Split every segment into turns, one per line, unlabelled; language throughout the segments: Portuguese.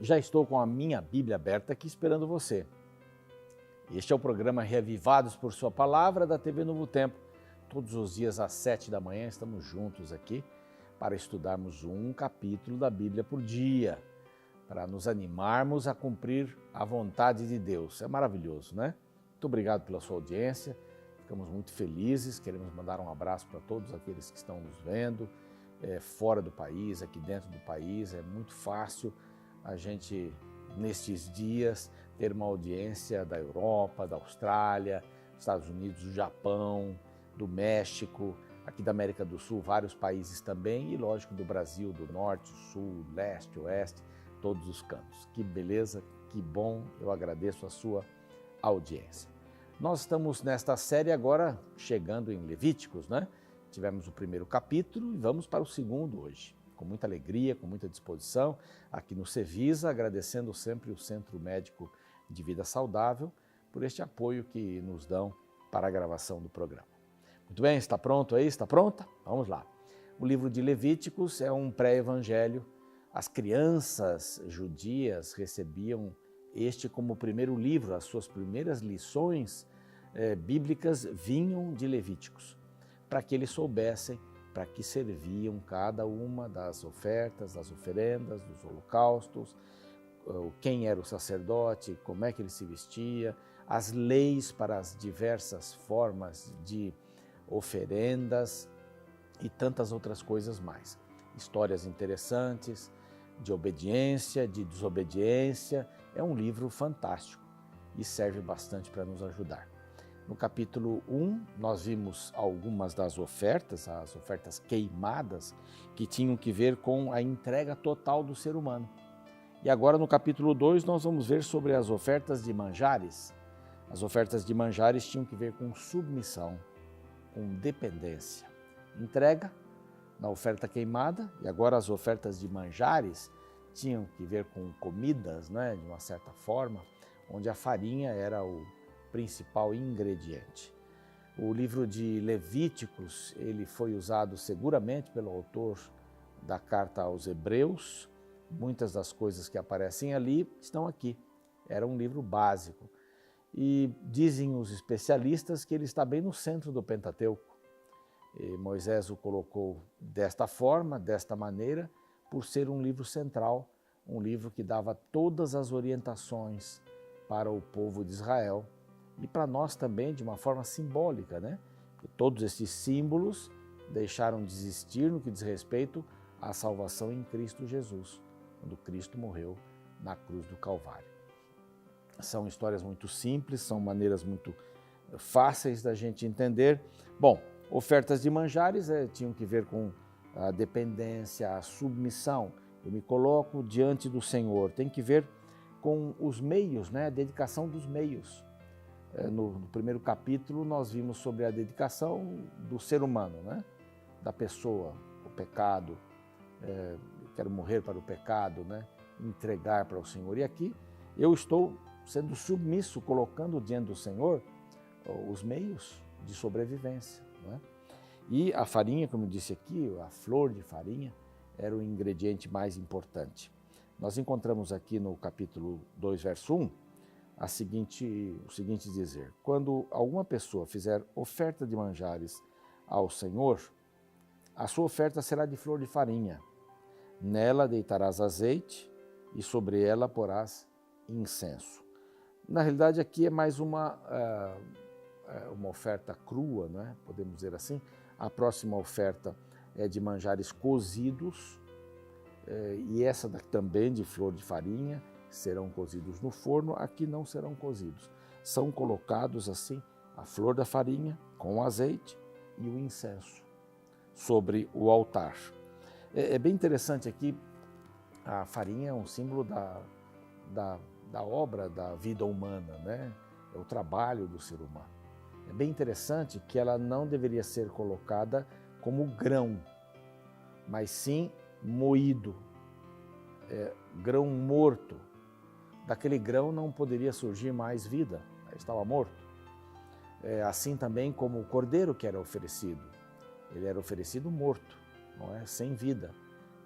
Já estou com a minha Bíblia aberta aqui esperando você. Este é o programa Reavivados por Sua Palavra da TV Novo Tempo. Todos os dias às 7 da manhã estamos juntos aqui para estudarmos um capítulo da Bíblia por dia, para nos animarmos a cumprir a vontade de Deus. É maravilhoso, né? Muito obrigado pela sua audiência, ficamos muito felizes, queremos mandar um abraço para todos aqueles que estão nos vendo, fora do país, aqui dentro do país. É muito fácil a gente, nestes dias, ter uma audiência da Europa, da Austrália, Estados Unidos, do Japão, do México, aqui da América do Sul, vários países também, e lógico do Brasil, do Norte, Sul, Leste, Oeste, todos os cantos. Que beleza, que bom, eu agradeço a sua audiência. Nós estamos nesta série agora chegando em Levíticos, né? Tivemos o primeiro capítulo e vamos para o segundo hoje. Com muita alegria, com muita disposição, aqui no Cevisa, agradecendo sempre o Centro Médico de Vida Saudável por este apoio que nos dão para a gravação do programa. Muito bem, está pronto aí? Está pronta? Vamos lá. O livro de Levíticos é um pré-evangelho. As crianças judias recebiam este como o primeiro livro, as suas primeiras lições bíblicas vinham de Levíticos, para que eles soubessem para que serviam cada uma das ofertas, das oferendas, dos holocaustos, quem era o sacerdote, como é que ele se vestia, as leis para as diversas formas de oferendas e tantas outras coisas mais. Histórias interessantes de obediência, de desobediência. É um livro fantástico e serve bastante para nos ajudar. No capítulo 1, nós vimos algumas das ofertas, as ofertas queimadas, que tinham que ver com a entrega total do ser humano. E agora no capítulo 2 nós vamos ver sobre as ofertas de manjares. As ofertas de manjares tinham que ver com submissão, com dependência. Entrega na oferta queimada, e agora as ofertas de manjares tinham que ver com comidas, né, de uma certa forma, onde a farinha era o principal ingrediente. O livro de Levíticos, ele foi usado seguramente pelo autor da carta aos Hebreus. Muitas das coisas que aparecem ali estão aqui. Era um livro básico. E dizem os especialistas que ele está bem no centro do Pentateuco. E Moisés o colocou desta forma, desta maneira, por ser um livro central, um livro que dava todas as orientações para o povo de Israel e para nós também de uma forma simbólica, né? Porque todos esses símbolos deixaram de existir no que diz respeito à salvação em Cristo Jesus, quando Cristo morreu na cruz do Calvário. São histórias muito simples, são maneiras muito fáceis da gente entender. Bom, ofertas de manjares tinham que ver com a dependência, a submissão. Eu me coloco diante do Senhor. Tem que ver com os meios, né? A dedicação dos meios. No primeiro capítulo nós vimos sobre a dedicação do ser humano, né? Da pessoa, o pecado, quero morrer para o pecado, né? Entregar para o Senhor. E aqui eu estou sendo submisso, colocando diante do Senhor os meios de sobrevivência, né? E a farinha, como eu disse aqui, a flor de farinha, era o ingrediente mais importante. Nós encontramos aqui no capítulo 2, verso 1, o seguinte dizer: quando alguma pessoa fizer oferta de manjares ao Senhor, a sua oferta será de flor de farinha. Nela deitarás azeite e sobre ela porás incenso. Na realidade, aqui é mais uma oferta crua, né? Podemos dizer assim. A próxima oferta é de manjares cozidos, e essa também de flor de farinha, serão cozidos no forno. Aqui não serão cozidos. São colocados assim a flor da farinha com azeite e o incenso sobre o altar. É bem interessante aqui, a farinha é um símbolo da obra da vida humana, né? É o trabalho do ser humano. É bem interessante que ela não deveria ser colocada como grão, mas sim moído, grão morto. Daquele grão não poderia surgir mais vida, estava morto. Assim também como o cordeiro que era oferecido. Ele era oferecido morto, não é? Sem vida.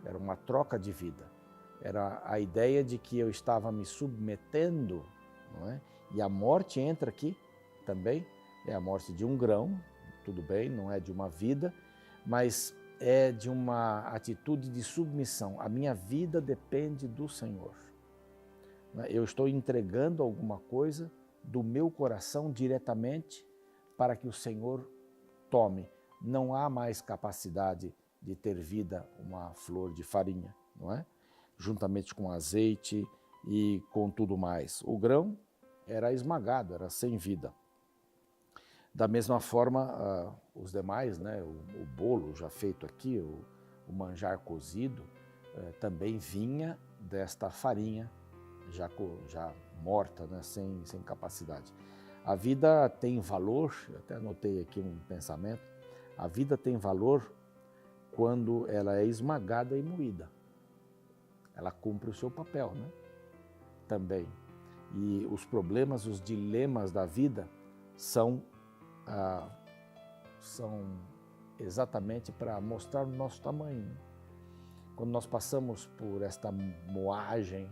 Era uma troca de vida. Era a ideia de que eu estava me submetendo, não é? E a morte entra aqui também, é a morte de um grão, tudo bem, não é de uma vida, mas é de uma atitude de submissão. A minha vida depende do Senhor. Eu estou entregando alguma coisa do meu coração diretamente para que o Senhor tome. Não há mais capacidade de ter vida uma flor de farinha, não é? Juntamente com azeite e com tudo mais. O grão era esmagado, era sem vida. Da mesma forma, os demais, né, o bolo já feito aqui, o manjar cozido, também vinha desta farinha já morta, né, sem capacidade. A vida tem valor, eu até anotei aqui um pensamento, a vida tem valor quando ela é esmagada e moída. Ela cumpre o seu papel, né? Também. E os problemas, os dilemas da vida são exatamente para mostrar o nosso tamanho. Quando nós passamos por esta moagem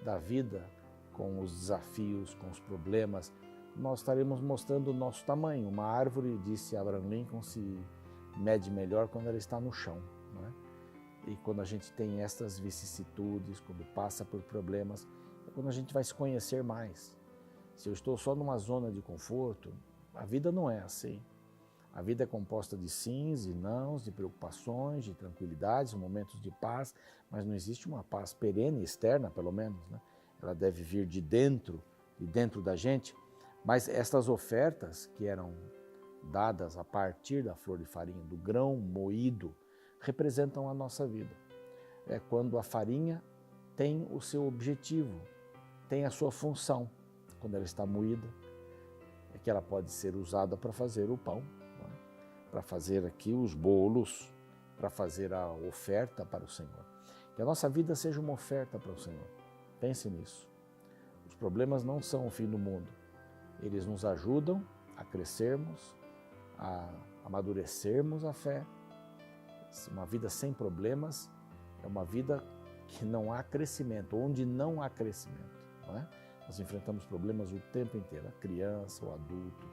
da vida, com os desafios, com os problemas, nós estaremos mostrando o nosso tamanho. Uma árvore, disse Abraham Lincoln, se mede melhor quando ela está no chão, não é? E quando a gente tem estas vicissitudes, quando passa por problemas, é quando a gente vai se conhecer mais. Se eu estou só numa zona de conforto, a vida não é assim. A vida é composta de sims e nãos, de preocupações, de tranquilidades, momentos de paz, mas não existe uma paz perene, externa pelo menos, né? Ela deve vir de dentro da gente. Mas estas ofertas que eram dadas a partir da flor de farinha, do grão moído, representam a nossa vida. É quando a farinha tem o seu objetivo, tem a sua função. Quando ela está moída, é que ela pode ser usada para fazer o pão, para fazer aqui os bolos, para fazer a oferta para o Senhor. Que a nossa vida seja uma oferta para o Senhor. Pense nisso. Os problemas não são o fim do mundo. Eles nos ajudam a crescermos, a amadurecermos a fé. Uma vida sem problemas é uma vida que não há crescimento, onde não há crescimento, não é? Nós enfrentamos problemas o tempo inteiro, a criança, o adulto,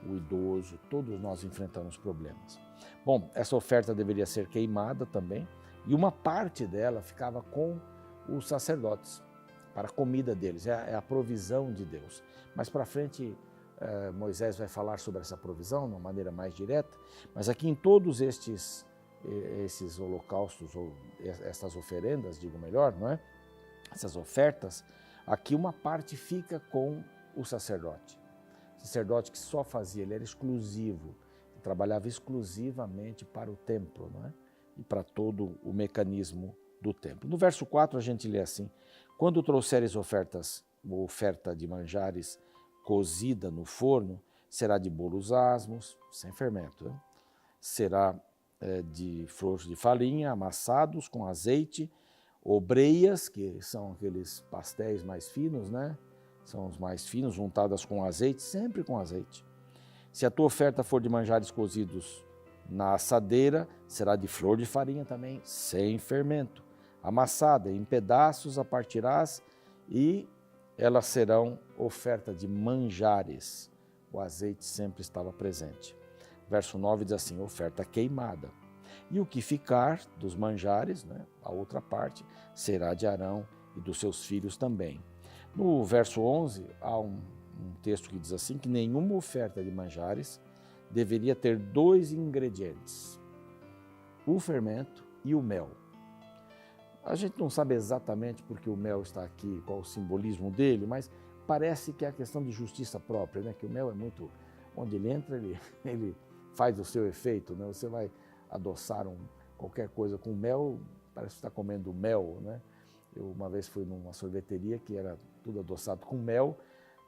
o idoso, todos nós enfrentamos problemas. Bom, essa oferta deveria ser queimada também, e uma parte dela ficava com os sacerdotes, para a comida deles, é a provisão de Deus. Mais para frente, Moisés vai falar sobre essa provisão de uma maneira mais direta, mas aqui em todos esses holocaustos, ou essas oferendas, digo melhor, não é? Essas ofertas, aqui uma parte fica com o sacerdote. O sacerdote que só fazia, ele era exclusivo, ele trabalhava exclusivamente para o templo, não é? E para todo o mecanismo do templo. No verso 4 a gente lê assim: quando trouxeres oferta de manjares cozida no forno, será de bolos asmos, sem fermento, né? Será de flores de farinha, amassados com azeite, obreias, que são aqueles pastéis mais finos, né? São os mais finos, untadas com azeite, sempre com azeite. Se a tua oferta for de manjares cozidos na assadeira, será de flor de farinha também, sem fermento, amassada, em pedaços a partirás, e elas serão oferta de manjares. O azeite sempre estava presente. Verso 9 diz assim: oferta queimada. E o que ficar dos manjares, né, a outra parte, será de Arão e dos seus filhos também. No verso 11, há um texto que diz assim, que nenhuma oferta de manjares deveria ter dois ingredientes, o fermento e o mel. A gente não sabe exatamente porque o mel está aqui, qual o simbolismo dele, mas parece que é a questão de justiça própria, né? Que o mel é muito... Onde ele entra, ele faz o seu efeito, né? Você vai adoçar qualquer coisa com mel, parece que está comendo mel, né? Eu uma vez fui numa sorveteria que era tudo adoçado com mel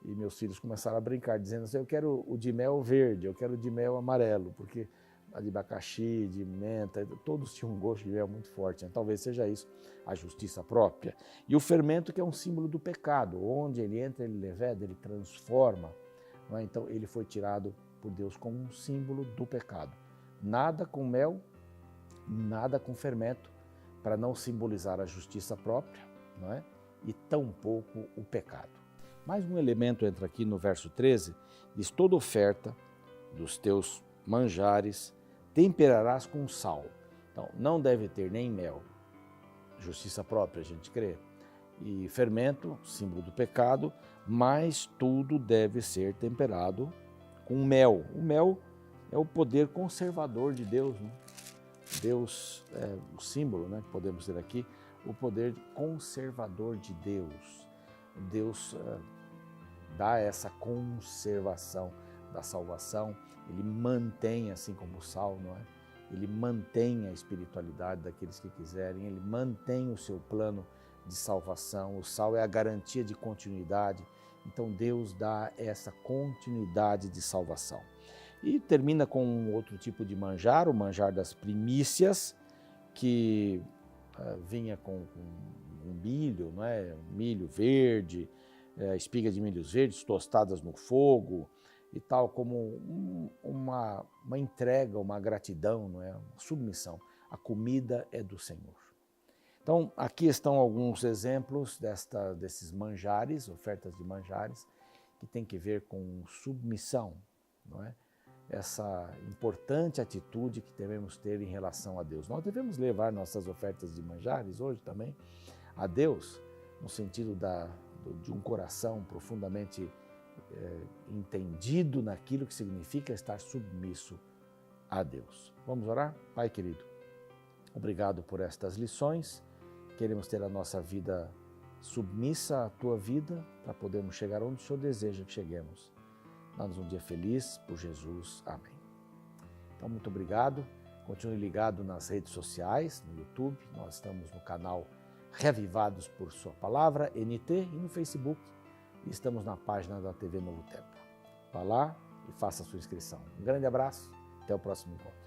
e meus filhos começaram a brincar, dizendo assim: eu quero o de mel verde, eu quero o de mel amarelo, porque a de abacaxi, de menta, todos tinham um gosto de mel muito forte, né? Talvez seja isso, a justiça própria. E o fermento, que é um símbolo do pecado, onde ele entra, ele leveda, ele transforma, não é? Então ele foi tirado por Deus como um símbolo do pecado. Nada com mel, nada com fermento, para não simbolizar a justiça própria, não é? E tampouco o pecado. Mais um elemento entra aqui no verso 13, diz: toda oferta dos teus manjares temperarás com sal. Então, não deve ter nem mel, justiça própria, a gente crê, e fermento, símbolo do pecado, mas tudo deve ser temperado com mel. O mel é o poder conservador de Deus, né? Deus é o símbolo, né, que podemos ter aqui, o poder conservador de Deus. Deus dá essa conservação da salvação, ele mantém, assim como o sal, não é? Ele mantém a espiritualidade daqueles que quiserem, ele mantém o seu plano de salvação, o sal é a garantia de continuidade, então Deus dá essa continuidade de salvação. E termina com um outro tipo de manjar, o manjar das primícias, que vinha com milho, não é? Milho verde, espigas de milhos verdes tostadas no fogo e tal, como uma entrega, uma gratidão, não é? Uma submissão. A comida é do Senhor. Então, aqui estão alguns exemplos desses manjares, ofertas de manjares, que tem que ver com submissão, não é? Essa importante atitude que devemos ter em relação a Deus. Nós devemos levar nossas ofertas de manjares hoje também a Deus, no sentido de um coração profundamente entendido naquilo que significa estar submisso a Deus. Vamos orar? Pai querido, obrigado por estas lições. Queremos ter a nossa vida submissa à Tua vida para podermos chegar onde o Senhor deseja que cheguemos. Dá-nos um dia feliz por Jesus. Amém. Então, muito obrigado. Continue ligado nas redes sociais, no YouTube. Nós estamos no canal Reavivados por Sua Palavra, NT, e no Facebook. E estamos na página da TV Novo Tempo. Vá lá e faça a sua inscrição. Um grande abraço. Até o próximo encontro.